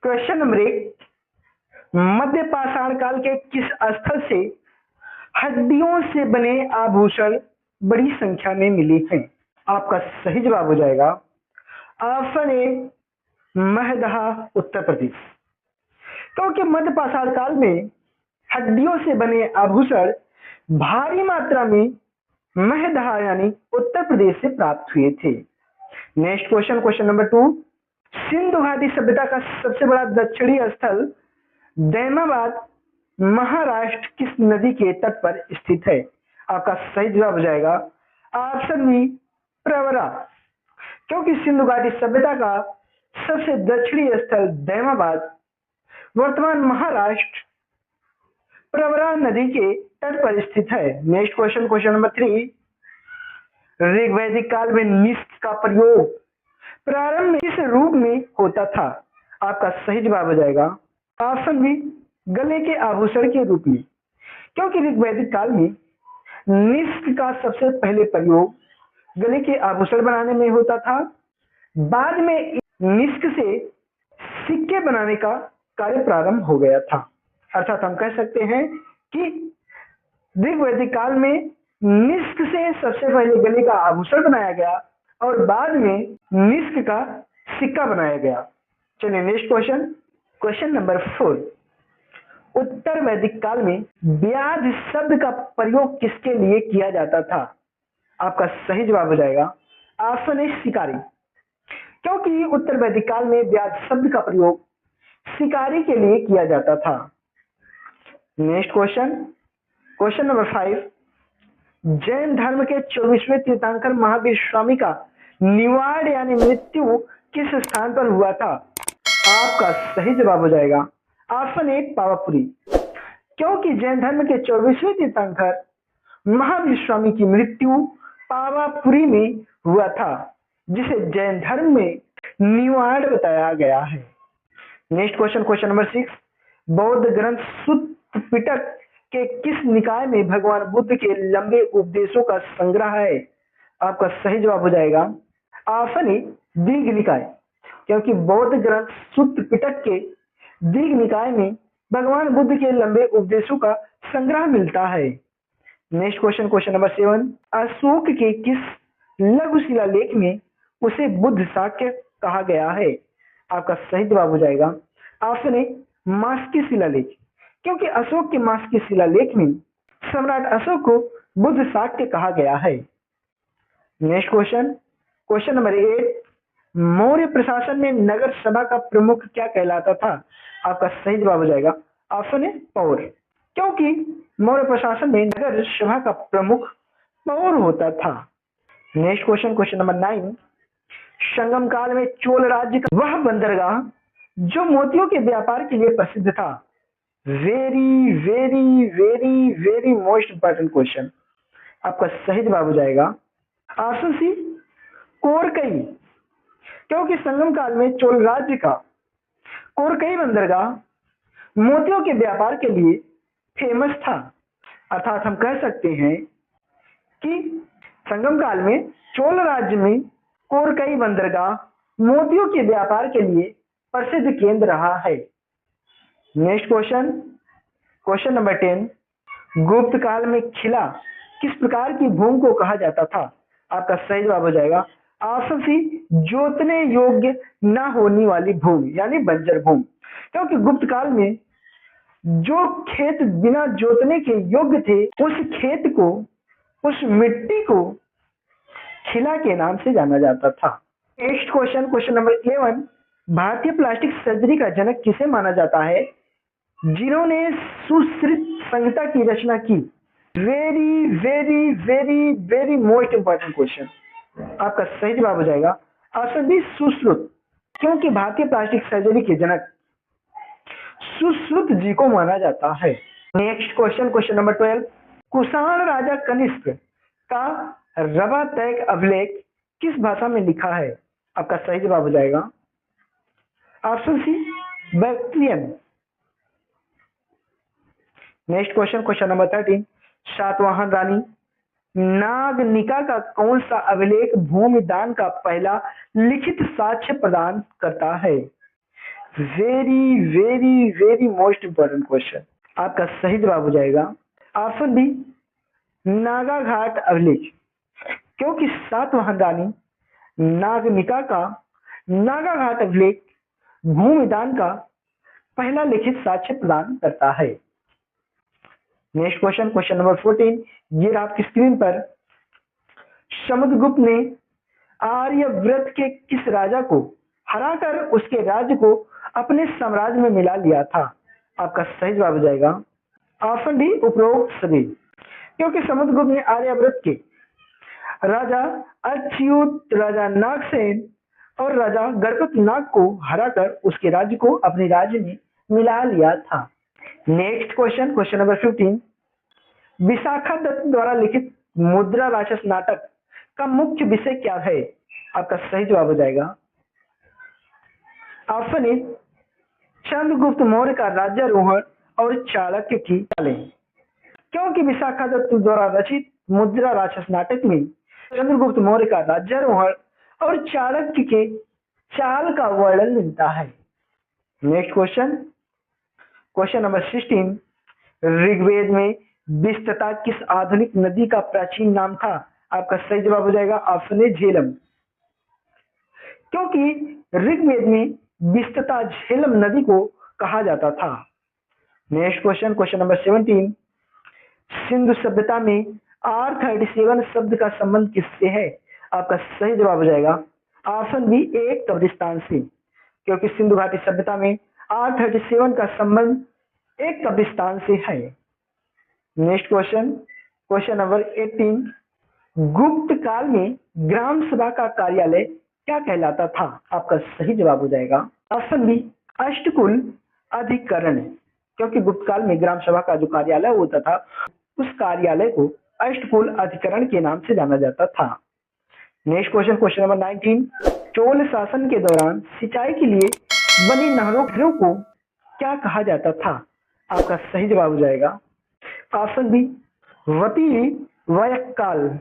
Question number 1, मध्य पाषाण काल के किस स्थल से हड्डियों से बने आभूषण बड़ी संख्या में मिले हैं? आपका सही जवाब हो जाएगा ऑप्शन ए, महदहा, उत्तर प्रदेश। क्योंकि मध्य पाषाण काल में हड्डियों से बने आभूषण भारी मात्रा में महदहा यानी उत्तर प्रदेश से प्राप्त हुए थे। Next question, question number 2, Sindhu घाटी सभ्यता का सबसे बड़ा दक्षिणी स्थल दैमाबाद महाराष्ट्र किस नदी के तट पर स्थित है? आपका सही जवाब हो जाएगा ऑप्शन बी, प्रवरा। क्योंकि सिंधु घाटी सभ्यता का सबसे दक्षिणी स्थल दैमाबाद वर्तमान महाराष्ट्र प्रवरा नदी के तट पर स्थित है। नेक्स्ट क्वेश्चन, क्वेश्चन नंबर 3, ऋग्वैदिक काल में निष्क का प्रयोग प्रारंभ में किस रूप में होता था? आपका सही जवाब हो जाएगा ऑप्शन बी, गले के आभूषण के रूप में। क्योंकि ऋग्वैदिक काल में निष्क का सबसे पहले प्रयोग गले के आभूषण बनाने में होता था। बाद में निष्क से सिक्के बनाने का कार्य प्रारंभ हो गया था। अर्थात हम कह सकते हैं कि ऋग्वैदिक काल में निष्क से सबसे पहले गले का आभूषण बनाया गया और बाद में निष्क का सिक्का बनाया गया। चलिए नेक्स्ट क्वेश्चन, क्वेश्चन नंबर 4, उत्तर वैदिक काल में व्याध शब्द का प्रयोग किसके लिए किया जाता था? आपका सही जवाब हो जाएगा ऑप्शन ए, शिकारी। क्योंकि उत्तर वैदिक काल में व्याध शब्द का प्रयोग शिकारी के लिए किया जाता था। Next question, question number 5, Jain धर्म के 24वें तीर्थंकर महावीर स्वामी का निवाड़ यानी मृत्यु किस स्थान पर हुआ था? आपका सही जवाब हो जाएगा ऑप्शन ए, पावापुरी। क्योंकि जैन धर्म के 24वें तीर्थंकर महावीर स्वामी की मृत्यु पावापुरी में हुआ था, जिसे जैन धर्म में निवाड़ बताया गया है। नेक्स्ट क्वेश्चन, क्वेश्चन नंबर 6, बौद्ध ग्रंथ सुत्त पिटक के किस निकाय में भगवान बुद्ध के लंबे उपदेशों का संग्रह है? आपका सही जवाब हो जाएगा ऑप्शन ए, दीर्घ निकाय। क्योंकि बौद्ध ग्रंथ सुत्त पिटक के दीर्घ निकाय में भगवान बुद्ध के लंबे उपदेशों का संग्रह मिलता है। Next question, question number 7, Ashok के किस लघु शिलालेख में उसे बुद्ध शाक्य कहा गया है? आपका सही जवाब हो जाएगा ऑप्शन ए, मास्की शिलालेख। क्योंकि अशोक के मास्की शिलालेख में सम्राट अशोक को बुद्ध शाक्य कहा गया है। Next question, question number 8, Maurya प्रशासन में नगर सभा का प्रमुख क्या कहलाता था? आपका सही जवाब हो जाएगा ऑप्शन ए, पौर। क्योंकि मौर्य प्रशासन में नगर सभा का प्रमुख पौर होता था। नेक्स्ट क्वेश्चन, क्वेश्चन नंबर 9, संगम काल में चोल राज्य का वह बंदरगाह जो मोतियों के व्यापार के लिए प्रसिद्ध था। Very very very very most important question. आपका सही जवाब हो जाएगा ऑप्शन सी, कोरकई। क्योंकि संगम काल में चोल राज्य का कोरकई बंदरगाह मोतियों के व्यापार के लिए फेमस था। अर्थात हम कह सकते हैं कि संगम काल में चोल राज्य में कोरकई बंदरगाह मोतियों के व्यापार के लिए प्रसिद्ध केंद्र रहा है। नेक्स्ट क्वेश्चन, क्वेश्चन नंबर 10, गुप्त काल में खिला किस प्रकार की भूमि को कहा जाता था? आपका सही जवाब हो जाएगा ऑप्शन सी, जोतने योग्य न होने वाली भूमि यानी बंजर भूमि। क्योंकि गुप्त काल में जो खेत बिना जोतने के योग्य थे, उस खेत को, उस मिट्टी को खिला के नाम से जाना जाता था। नेक्स्ट क्वेश्चन, क्वेश्चन नंबर 11, भारतीय प्लास्टिक सर्जरी का जनक किसे माना जाता है जिन्होंने सुश्रुत संहिता की रचना की? Very very very very most important question. आपका सही जवाब हो जाएगा ऑप्शन बी, सुश्रुत। क्योंकि भारतीय प्लास्टिक सर्जरी के जनक सुश्रुत जी को माना जाता है। Next question, question number 12, Kushan राजा कनिष्क का रवा तैक अभिलेख किस भाषा में लिखा है? आपका सही जवाब हो जाएगा option C, Bactrian. Next question, question number 13, Satavahana रानी नागनिका का कौन सा अभिलेख भूमि दान का पहला लिखित साक्ष्य प्रदान करता है? Very very very most important question. आपका सही जवाब हो जाएगा ऑप्शन बी, नागा घाट अभिलेख। क्योंकि सातवाहन रानी नागनिका का नागा घाट अभिलेख भूमिदान का पहला लिखित साक्ष्य प्रदान करता है। नेक्स्ट क्वेश्चन, क्वेश्चन नंबर 14, ये रहा आपकी स्क्रीन पर। समुद्रगुप्त ने आर्यव्रत के किस राजा को हराकर उसके राज्य को अपने साम्राज्य में मिला लिया था? आपका सही जवाब हो जाएगा ऑप्शन डी, उपरोक्त सभी। क्योंकि समुद्रगुप्त ने आर्यव्रत के राजा अच्युत, राजा नागसेन और राजा गणपत नाग को हराकर उसके राज्य को अपने राज्य में मिला लिया था। Next question, question number 15, Vishakha Datta द्वारा लिखित मुद्रा राक्षस नाटक का मुख्य विषय क्या है? आपका सही जवाब हो जाएगा ऑप्शन ए, चंद्रगुप्त मौर्य का राज्यारोहण और चाणक्य की चालें। क्योंकि विशाखा दत्त द्वारा रचित मुद्रा राक्षस नाटक में चंद्रगुप्त मौर्य का राज्यारोहण और चाणक्य के चाल का वर्णन मिलता है। Next question, question number 16, Rigveda में विस्तृता किस आधुनिक नदी का प्राचीन नाम था? आपका सही जवाब हो जाएगा ऑप्शन ए, झेलम। क्योंकि ऋग्वेद में विस्तृता झेलम नदी को कहा जाता था। Next question, question number 17, Sindhu सभ्यता में R37 शब्द का संबंध किससे है? आपका सही जवाब हो जाएगा ऑप्शन बी, एक कब्रिस्तान से। क्योंकि सिंधु घाटी सभ्यता में R37 का संबंध एक कब्रिस्तान से है। नेक्स्ट क्वेश्चन, क्वेश्चन नंबर 18, गुप्त काल में ग्राम सभा का कार्यालय क्या कहलाता था? आपका सही जवाब हो जाएगा ऑप्शन बी, अष्टकुल अधिकरण। क्योंकि गुप्त काल में ग्राम सभा का जो कार्यालय होता था उस कार्यालय को अष्टकुल अधिकरण के नाम से जाना जाता था। Next question, question number 19, Chola शासन के दौरान सिंचाई के लिए बनी नहरों को क्या कहा जाता था? आपका सही जवाब हो जाएगा ऑप्शन बी, वती वयक्काल।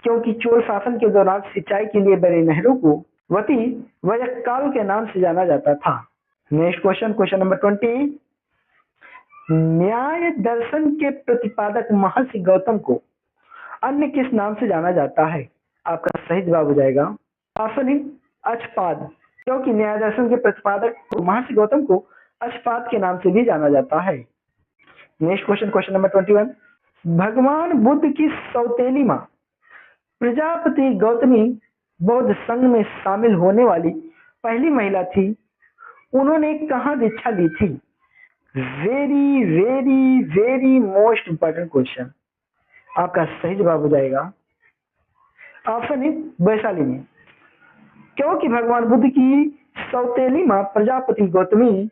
क्योंकि चोल शासन के दौरान सिंचाई के लिए बने नहरों को वती वयक्काल के नाम से जाना जाता था। नेक्स्ट क्वेश्चन, क्वेश्चन नंबर 20, न्याय दर्शन के प्रतिपादक महर्षि गौतम को अन्य किस नाम से जाना जाता है? आपका सही जवाब हो जाएगा ऑप्शन ए, अक्षपाद। क्योंकि न्याय दर्शन के प्रतिपादक महर्षि गौतम को अक्षपाद के नाम से भी जाना जाता है। नेक्स्ट क्वेश्चन, क्वेश्चन नंबर 21, भगवान बुद्ध की सौतेली मां प्रजापति गौतमी बौद्ध संघ में शामिल होने वाली पहली महिला थी। उन्होंने कहाँ दीक्षा ली थी? Very very very most important question. आपका सही जवाब हो जाएगा ऑप्शन ए, वैशाली में। क्योंकि भगवान बुद्ध की सौतेली मां प्रजापति गौतमी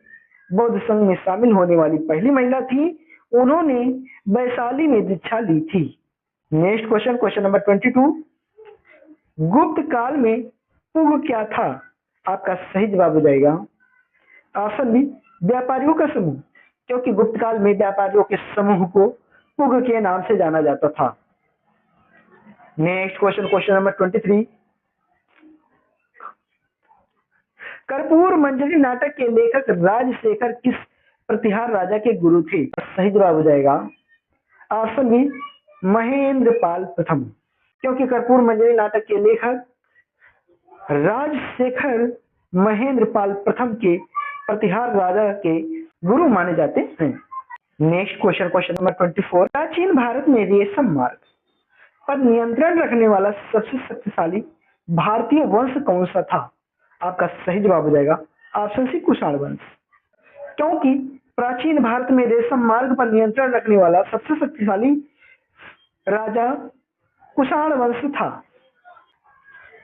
बौद्ध संघ में शामिल होने वाली पहली महिला थी। उन्होंने वैशाली में दीक्षा ली थी। नेक्स्ट क्वेश्चन, क्वेश्चन नंबर 22, गुप्त काल में पुग क्या था? आपका सही जवाब हो जाएगा ऑप्शन बी, व्यापारियों का समूह। क्योंकि गुप्त काल में व्यापारियों के समूह को पुग के नाम से जाना जाता था। नेक्स्ट क्वेश्चन, क्वेश्चन नंबर 23, कर्पूर मंजरी नाटक के लेखक राजशेखर किस प्रतिहार राजा के गुरु थे? सही जवाब हो जाएगा ऑप्शन बी, महेंद्र पाल प्रथम। क्योंकि कर्पूर मंजरी नाटक के लेखक राजशेखर महेंद्र पाल प्रथम के प्रतिहार राजा के गुरु माने जाते हैं। नेक्स्ट क्वेश्चन, क्वेश्चन नंबर 24, प्राचीन भारत में रेशम मार्ग पर नियंत्रण रखने वाला सबसे शक्तिशाली भारतीय वंश कौन सा था? आपका सही जवाब हो जाएगा ऑप्शन सी, कुषाण वंश। क्योंकि प्राचीन भारत में रेशम मार्ग पर नियंत्रण रखने वाला सबसे शक्तिशाली राजा कुषाण वंश था।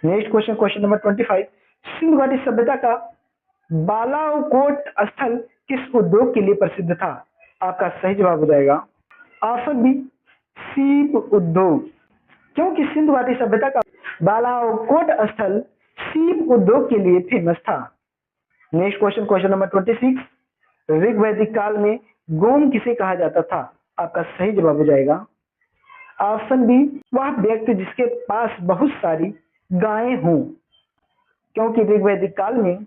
Next question, question number 25, Sindhu घाटी सभ्यता का बालाकोट स्थल किस उद्योग के लिए प्रसिद्ध था? आपका सही जवाब हो जाएगा ऑप्शन बी, सीप उद्योग। क्योंकि सिंधु घाटी सभ्यता का बालाकोट स्थल सीप उद्योग के लिए फेमस था। नेक्स्ट क्वेश्चन, क्वेश्चन नंबर 26, ऋग्वैदिक काल में गोम किसे कहा जाता था? आपका सही जवाब हो जाएगा ऑप्शन बी, वह व्यक्ति जिसके पास बहुत सारी गायें हों। क्योंकि ऋग्वैदिक काल में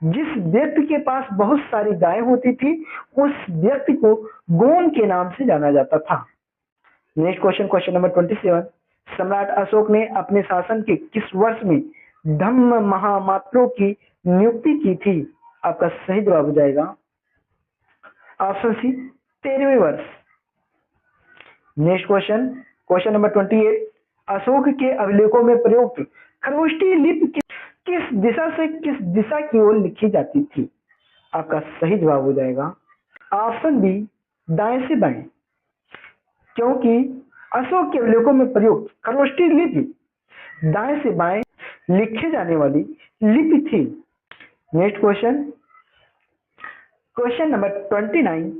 जिस व्यक्ति के पास बहुत सारी गायें होती थी उस व्यक्ति को गोन के नाम से जाना जाता था। Next question, question number 27। सम्राट अशोक ने अपने शासन के किस वर्ष में धम्म महामात्रों की नियुक्ति की थी? आपका सही जवाब हो जाएगा ऑप्शन सी, 13वें वर्ष। Next question, question number 28। Ashok के अभिलेखों में प्रयुक्त खरोष्टी लिपि किस दिशा से किस दिशा की ओर लिखी जाती थी? आपका सही जवाब हो जाएगा ऑप्शन बी, दाएं से बाएं, क्योंकि अशोक के अभिलेखों में प्रयुक्त खरोष्टी लिपि दाएं से बाएं लिखे जाने वाली लिपि थी। Next question, question number 29।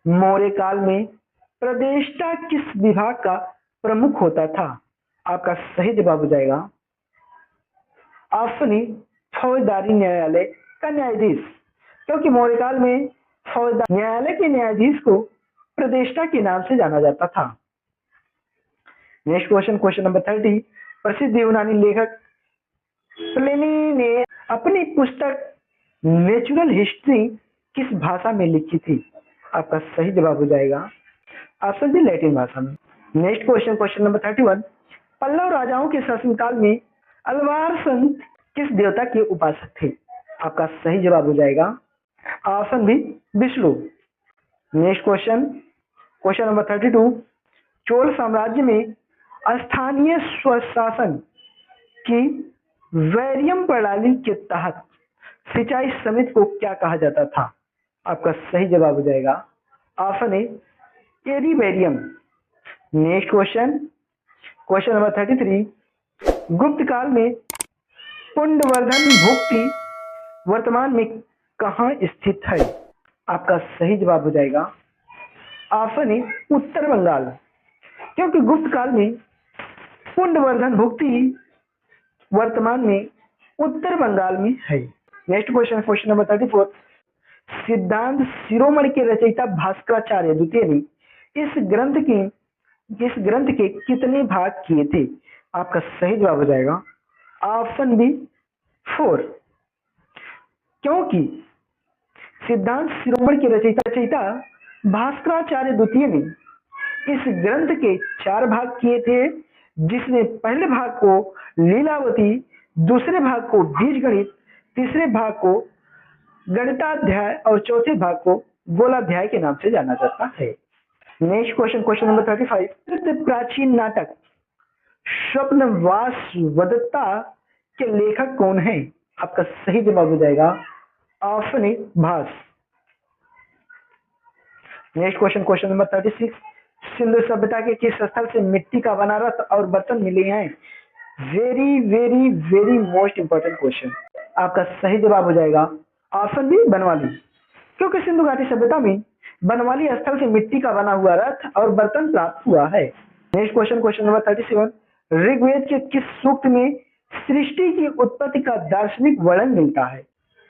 Maurya काल में प्रदेष्टा किस विभाग का प्रमुख होता था? आपका सही जवाब हो जाएगा ऑप्शन ई, फौजदारी न्यायालय का न्यायाधीश, क्योंकि मौर्य काल में फौजदारी न्यायालय के न्यायाधीश को प्रदेष्टा के नाम से जाना जाता था। Next question, question number 30। प्रसिद्ध यूनानी लेखक प्लिनी ने अपनी पुस्तक नेचुरल हिस्ट्री किस भाषा में लिखी थी? आपका सही जवाब हो जाएगा ऑप्शन डी, लैटिन भाषा में। Next question, question number 31। Pallava राजाओं के शासनकाल में अलवार संत किस देवता के उपासक थे? आपका सही जवाब हो जाएगा option B, Vishnu. Next question, question number 32। Chola साम्राज्य में स्थानीय स्वशासन की वैरियम प्रणाली के तहत सिंचाई समिति को क्या कहा जाता था? आपका सही जवाब हो जाएगा ऑप्शन ए, एरीवेरियम। Next question, question number 33। Gupta काल में पुंडवर्धन भुक्ति वर्तमान में कहाँ स्थित है? आपका सही जवाब हो जाएगा ऑप्शन ए, उत्तर बंगाल, क्योंकि गुप्त काल में पुंडवर्धन भुक्ति वर्तमान में उत्तर बंगाल में है। Next question, question number 34। सिद्धांत शिरोमणि के रचयिता भास्कराचार्य द्वितीय ने इस ग्रंथ के कितने भाग किए थे? आपका सही जवाब हो जाएगा ऑप्शन बी, 4, क्योंकि सिद्धांत शिरोमणि के रचयिता भास्कराचार्य द्वितीय ने इस ग्रंथ के 4 भाग किए थे, जिसमें पहले भाग को लीलावती, दूसरे भाग को बीजगणित, तीसरे भाग को गणिताध्याय और चौथे भाग को गोलाध्याय के नाम से जाना जाता है। Next question, question number 35। प्राचीन नाटक स्वप्नवासवदत्ता के लेखक कौन है? आपका सही जवाब हो जाएगा ऑप्शन ए, भास। Next question, question number 36। Sindhu सभ्यता के किस स्थल से मिट्टी का बना रथ और बर्तन मिले हैं? Very very very most important question. आपका सही जवाब हो जाएगा ऑप्शन बी, बनवाली, क्योंकि सिंधु घाटी सभ्यता में बनवाली स्थल से मिट्टी का बना हुआ रथ और बर्तन प्राप्त हुआ है। Next question, question number 37। Rigveda के किस सूक्त में सृष्टि की उत्पत्ति का दार्शनिक वर्णन मिलता है?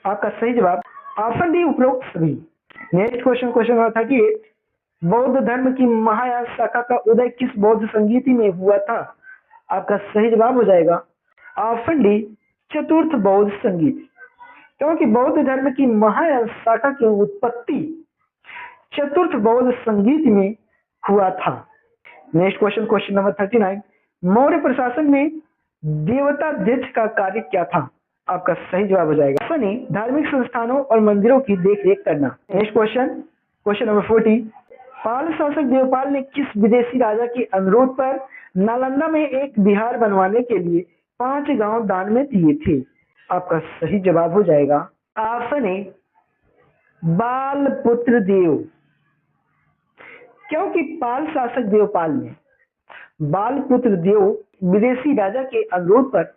आपका सही जवाब ऑप्शन डी, उपरोक्त सभी। Next question, question number 38। बौद्ध धर्म की महायान शाखा का उदय किस बौद्ध संगीति में हुआ था? आपका सही जवाब हो जाएगा ऑप्शन डी, चतुर्थ बौद्ध संगीत, क्योंकि बौद्ध धर्म की महायान शाखा की उत्पत्ति चतुर्थ बौद्ध संगीत में हुआ था। Next question, question number 39। Maurya प्रशासन में देवताध्यक्ष का कार्य क्या था? आपका सही जवाब हो जाएगा ऑप्शन ए, धार्मिक संस्थानों और मंदिरों की देखरेख करना। Next question, question number 40। पाल शासक देवपाल ने किस विदेशी राजा के अनुरोध पर नालंदा में एक विहार बनवाने के लिए 5 गांव दान में दिए थे? आपका सही जवाब हो जाएगा ऑप्शन ए, बालपुत्र देव, क्योंकि पाल शासक देवपाल ने बालपुत्र देव विदेशी राजा के अनुरोध पर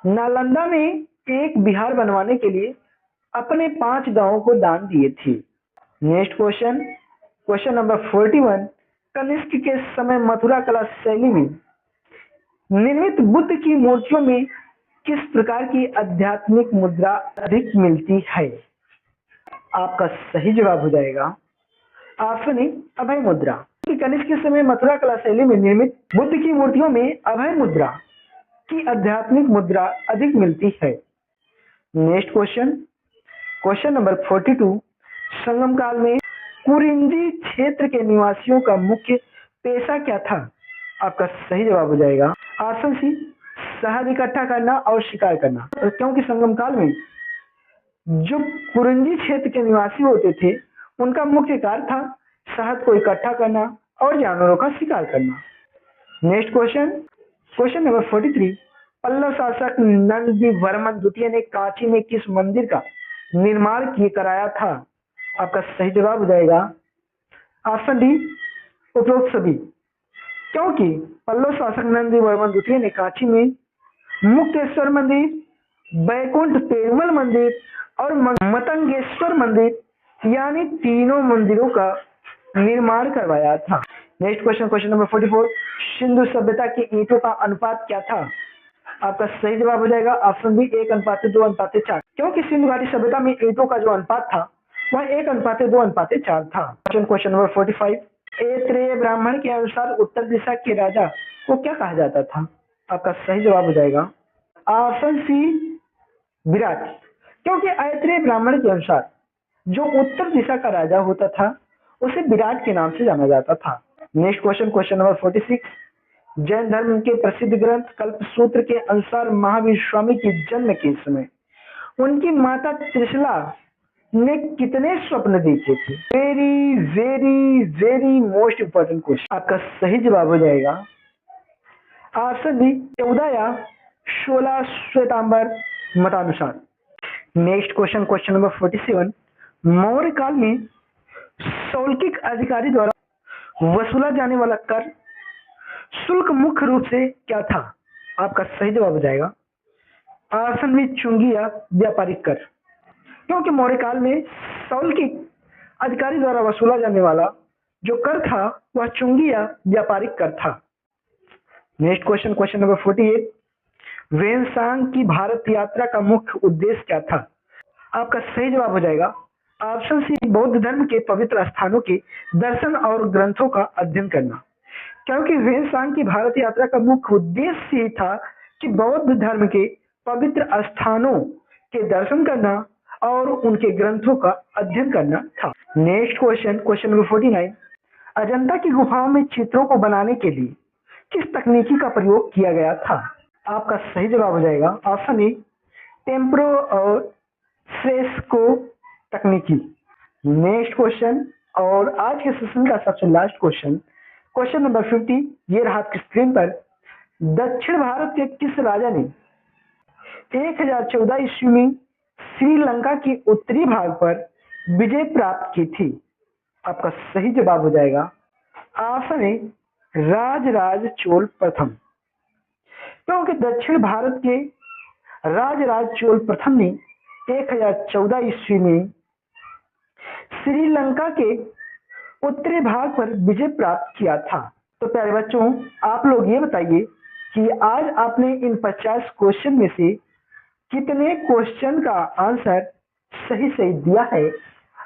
नालंदा में एक विहार बनवाने के लिए अपने 5 गांवों को दान दिए थे। Next question, question number 41। Kanishka के समय मथुरा कला शैली में निर्मित बुद्ध की मूर्तियों में किस प्रकार की आध्यात्मिक मुद्रा अधिक मिलती है? आपका सही जवाब हो जाएगा ऑप्शन ए, अभय मुद्रा। कनिष्क के समय मथुरा कला शैली में निर्मित बुद्ध की मूर्तियों में अभय मुद्रा की आध्यात्मिक मुद्रा अधिक मिलती है। नेक्स्ट क्वेश्चन, क्वेश्चन नंबर 42, संगम काल में कुरिंजी क्षेत्र के निवासियों का मुख्य पेशा क्या था? आपका सही जवाब हो जाएगा ऑप्शन सी, शहद इकट्ठा करना और शिकार करना। क्योंकि संगम काल में जो कुरिंजी क्षेत्र के निवासी होते थे उनका मुख्य कार्य था शहद को इकट्ठा करना और जानवरों का शिकार करना। Next question, question number 43, Pallava शासक नंदी वर्मन द्वितीय ने कांची में किस मंदिर का निर्माण कराया था? आपका सही जवाब हो जाएगा ऑप्शन डी, उपरोक्त सभी। क्योंकि पल्लव शासक नंदी वर्मन द्वितीय ने कांची में मुक्तेश्वर मंदिर, बैकुंठ पेरुमल मंदिर और मतंगेश्वर मंदिर यानी तीनों मंदिरों का निर्माण करवाया था। Next question, question number 44, Sindhu सभ्यता की ईंटों का अनुपात क्या था? आपका सही जवाब हो जाएगा ऑप्शन बी, 1:2:4। क्योंकि सिंधु घाटी सभ्यता में ईंटों का जो अनुपात था वह 1:2:4 था। क्वेश्चन नंबर 45, ऐत्रेय ब्राह्मण के अनुसार उत्तर दिशा के राजा को क्या कहा जाता था? आपका सही जवाब हो जाएगा ऑप्शन सी, विराट। क्योंकि ऐत्रेय ब्राह्मण के अनुसार जो उत्तर दिशा का राजा होता था उसे विराट के नाम से जाना जाता था। Next question, question number 46, Jain धर्म के प्रसिद्ध ग्रंथ कल्पसूत्र के अनुसार महावीर स्वामी के जन्म के समय उनकी माता त्रिशला ने कितने स्वप्न देखे थे? Very very very most important question. आपका सही जवाब हो जाएगा ऑप्शन बी, 14 या 16 श्वेतांबर मतानुसार। Next question, question number 47, Maurya काल में शौल्किक अधिकारी द्वारा वसूला जाने वाला कर शुल्क मुख्य रूप से क्या था? आपका सही जवाब हो जाएगा ऑप्शन बी, चुंगी या व्यापारिक कर। क्योंकि मौर्य काल में शौल्किक अधिकारी द्वारा वसूला जाने वाला जो कर था वह चुंगी या व्यापारिक कर था। Next question, question number 48, Xuanzang की भारत यात्रा का मुख्य उद्देश्य क्या था? आपका सही जवाब हो जाएगा ऑप्शन सी, बौद्ध धर्म के पवित्र स्थानों के दर्शन और ग्रंथों का अध्ययन करना। क्योंकि वेनसांग की भारत यात्रा का मुख्य उद्देश्य ही था कि बौद्ध धर्म के पवित्र स्थानों के दर्शन करना और उनके ग्रंथों का अध्ययन करना था। Next question, question number 49, Ajanta की गुफाओं में चित्रों को बनाने के लिए किस तकनीकी का प्रयोग किया गया था? आपका सही जवाब हो जाएगा ऑप्शन ए, टेम्प्रो और फ्रेस्को तकनीकी। नेक्स्ट क्वेश्चन और आज के सेशन का सबसे लास्ट क्वेश्चन, क्वेश्चन नंबर 50, ये रहा आपकी स्क्रीन पर। दक्षिण भारत के किस राजा ने 1014 ईस्वी में श्रीलंका के उत्तरी भाग पर विजय प्राप्त की थी? आपका सही जवाब हो जाएगा ऑप्शन ए, राजराज चोल प्रथम। क्योंकि दक्षिण भारत के राजराज चोल प्रथम ने 1014 ईस्वी में श्रीलंका के उत्तरी भाग पर विजय प्राप्त किया था। तो प्यारे बच्चों, आप लोग ये बताइए कि आज आपने इन 50 क्वेश्चन में से कितने क्वेश्चन का आंसर सही सही दिया है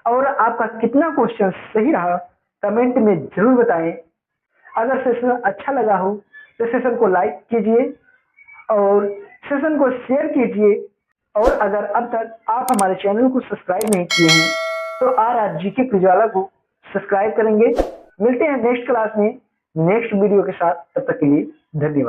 और आपका कितना क्वेश्चन सही रहा कमेंट में जरूर बताएं। अगर सेशन अच्छा लगा हो तो सेशन को लाइक कीजिए और सेशन को शेयर कीजिए। और अगर अब तक आप हमारे चैनल को सब्सक्राइब नहीं किए हैं तो आर जीके उजाला को सब्सक्राइब करेंगे। मिलते हैं नेक्स्ट क्लास में नेक्स्ट वीडियो के साथ, तब तक के लिए धन्यवाद।